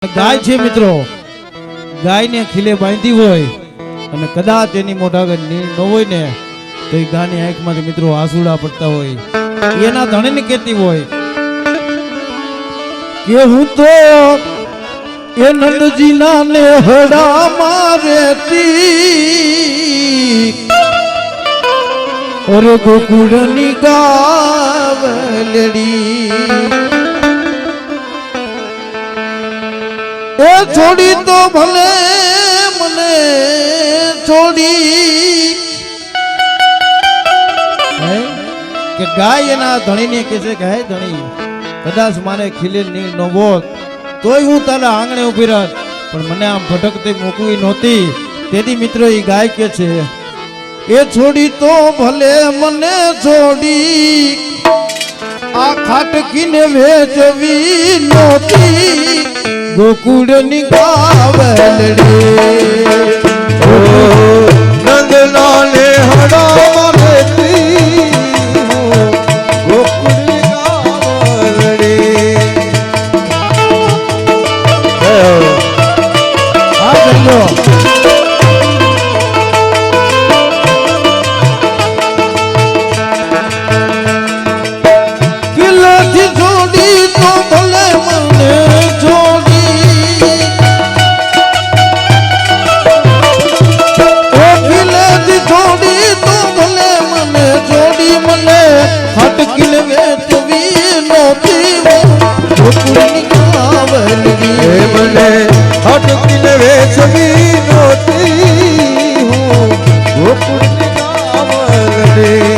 ગાય છે મિત્રો, ગાયને ખીલે બાંધી હોય અને કદાચ એની મોઢા આગળ નીર ન હોય ને તો એ ગાયની આંખમાંથી મિત્રો આંસુડા પડતા હોય, એના ધણીને કહેતી હોય કે હું તો એ નંદજીના નેહડા મારેતી ઓરે ગોકુળની ગાવલડી એ છોડી તો ભલે મને છોડી કે ગાય એના ધણીને કહે છે કે હે ધણી, કદાચ મારે ખીલે નીર ન હોત તોય હું તારા આંગણે ઉભી રહત, પણ મને આમ ભટકતી મૂકવી નહોતી. તેથી મિત્રો એ ગાય કે છે એ છોડી તો ભલે મને છોડી આ ખાટકીને વેચવી નહોતી ગોકુળની ગાવલડી ઓ નંદના નેહડા મારેતી ગોકુળની ગાવલડી. હા ચલો કિલ્લાથી છોડી તો ભલે મને હટકીને વેચવી નહોતી ગોકુળની ગાવલડી મને હટકીને વેચવી નહોતી હું ગોકુળની ગાવલડી.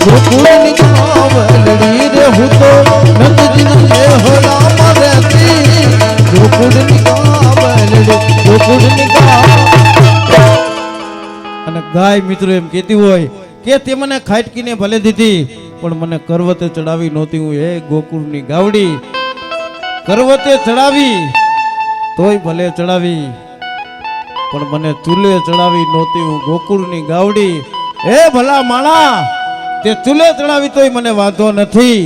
ગોકુળની ગાવલડી રે હું તો નંદજીના નેહડા મારેતી ગોકુળની ગાવલડી ગોકુળની અને ગાય મિત્રો એમ કહેતી હોય કે તે મને ખાટકીને ભલે દીધી પણ મને કરવતે ચડાવી નહોતી. હું હે ગોકુળની ગાવડી, કરવતે ચડાવી તોય ભલે ચડાવી પણ મને ચૂલે ચડાવી નહોતી હું ગોકુળની ગાવડી. હે ભલા માણા, તે ચૂલે ચડાવી તોય મને વાંધો નથી,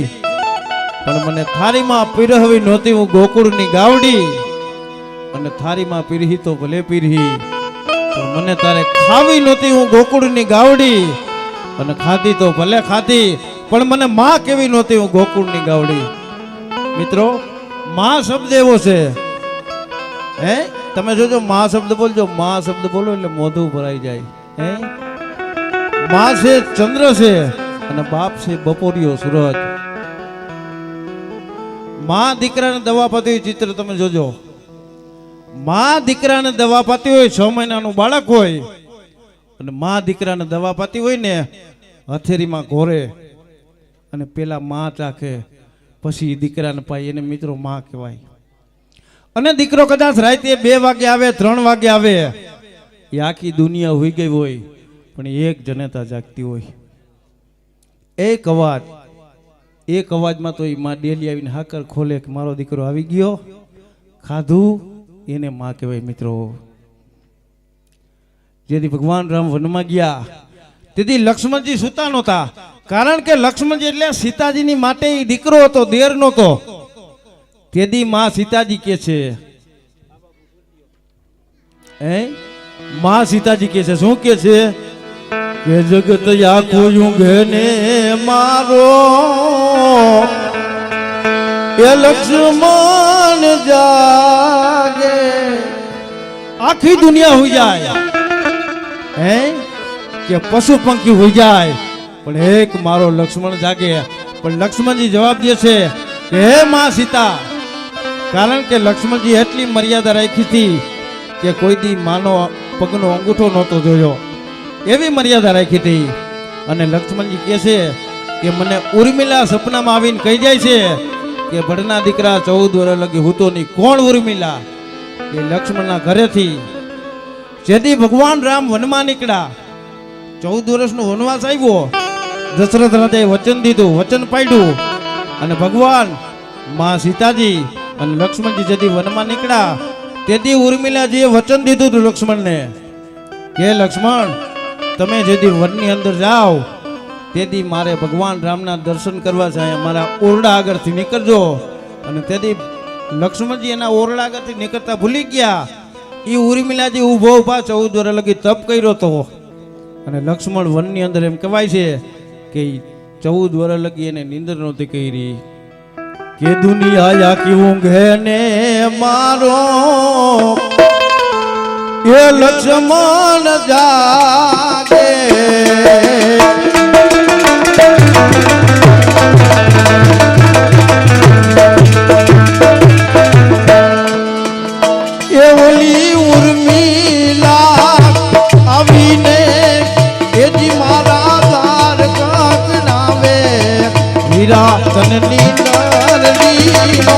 પણ મને થાળીમાં પીરહવી નહોતી હું ગોકુળની ગાવડી. અને થાળીમાં પીરહી તો ભલે પીરહી પણ મને તારે ખાવી નહોતી હું ગોકુળની ગાવડી. અને ખાધી તો ભલે ખાધી પણ મને માં કેવી નહોતી હું ગોકુળની ગાવડી. મિત્રો, માં શબ્દ એવો છે, હે તમે જોજો, માં શબ્દ બોલજો, માં શબ્દ બોલો એટલે મોઢું ભરાઈ જાય. હે માં છે ચંદ્ર છે અને બાપ છે બપોરિયો સૂરજ. માં દીકરાને દવા પાતી હોય, ચિત્ર તમે જોજો, માં દીકરાને દવા પાતી હોય, 6 મહિનાનું બાળક હોય અને માં દીકરાને દવા પાતી હોય ને હથેરીમાં ઘોરે અને પેલા માં ચાખે પછી દીકરાને પાય, એને મિત્રો માં કહેવાય. અને દીકરો કદાચ રાતે 2 વાગે આવે 3 વાગે આવે, એ આખી દુનિયા હોઈ ગઈ હોય પણ એક જનતા જાગતી હોય. એક અવાજમાં તો એ માં ડેલી આવીને હાકર ખોલે કે મારો દીકરો આવી ગયો, ખાધું, એને માં કહેવાય. મિત્રો, જેથી ભગવાન રામ વનમાં ગયા તેથી લક્ષ્મણજી સુતા નહોતા, કારણ કે લક્ષ્મણજી એટલે સીતાજીની માટે એ દીકરો હતો, દેર નહોતો. તેથી માં સીતાજી કે છે, માં સીતાજી કે છે, શું કે છે કે જગત આખું યુગે ને મારો એ લક્ષ્મણ જાગે. આખી દુનિયા હોઈ જાય, હે કે પશુ પંખી હોઈ જાય પણ એક મારો લક્ષ્મણ જાગે. પણ લક્ષ્મણજી જવાબ દે છે કે હે માં સીતા, કારણ કે લક્ષ્મણજી એટલી મર્યાદા રાખી હતી કે કોઈ દી માનો પગનો અંગૂઠો નહોતો જોયો, એવી મર્યાદા રાખી હતી. અને લક્ષ્મણજી કહે છે કે મને ઉર્મિલા સપનામાં આવીને કહી જાય છે કે ભડના દીકરા 14 વર્ષ લગી હું તો નહીં. કોણ ઉર્મિલા? કે લક્ષ્મણના ઘરેથી જેથી ભગવાન રામ વનમાં નીકળ્યા 14 વર્ષનો વનવાસ આવ્યો, દશરથ રાજાએ વચન દીધું, વચન પાડ્યું, અને ભગવાન માં સીતાજી અને લક્ષ્મણજી જેથી વનમાં નીકળ્યા તેથી ઉર્મિલાજીએ વચન દીધું હતું લક્ષ્મણને કે લક્ષ્મણ તમે જેથી વનની અંદર જાઓ તેથી મારે ભગવાન રામના દર્શન કરવા છે, મારા ઓરડા આગળથી નીકળજો. અને તેથી લક્ષ્મણજી એના ઓરડા આગળથી નીકળતા ભૂલી ગયા. એ ઉર્મિલાજી ઊભો ઊભા 14 વર્ષ લગી તપ કર્યો હતો. અને લક્ષ્મણ વનની અંદર એમ કહેવાય છે કે 14 વર્ષ લગી એને નીંદર નહોતી કરી. કે દુનિયા આખી ઊંઘે ને મારો એ લક્ષ્મણ જાગે. એ ઓલી ઉર્મિલા આવીને એજી મારા તાર કાક નાવે હીરા તનની નરડી નો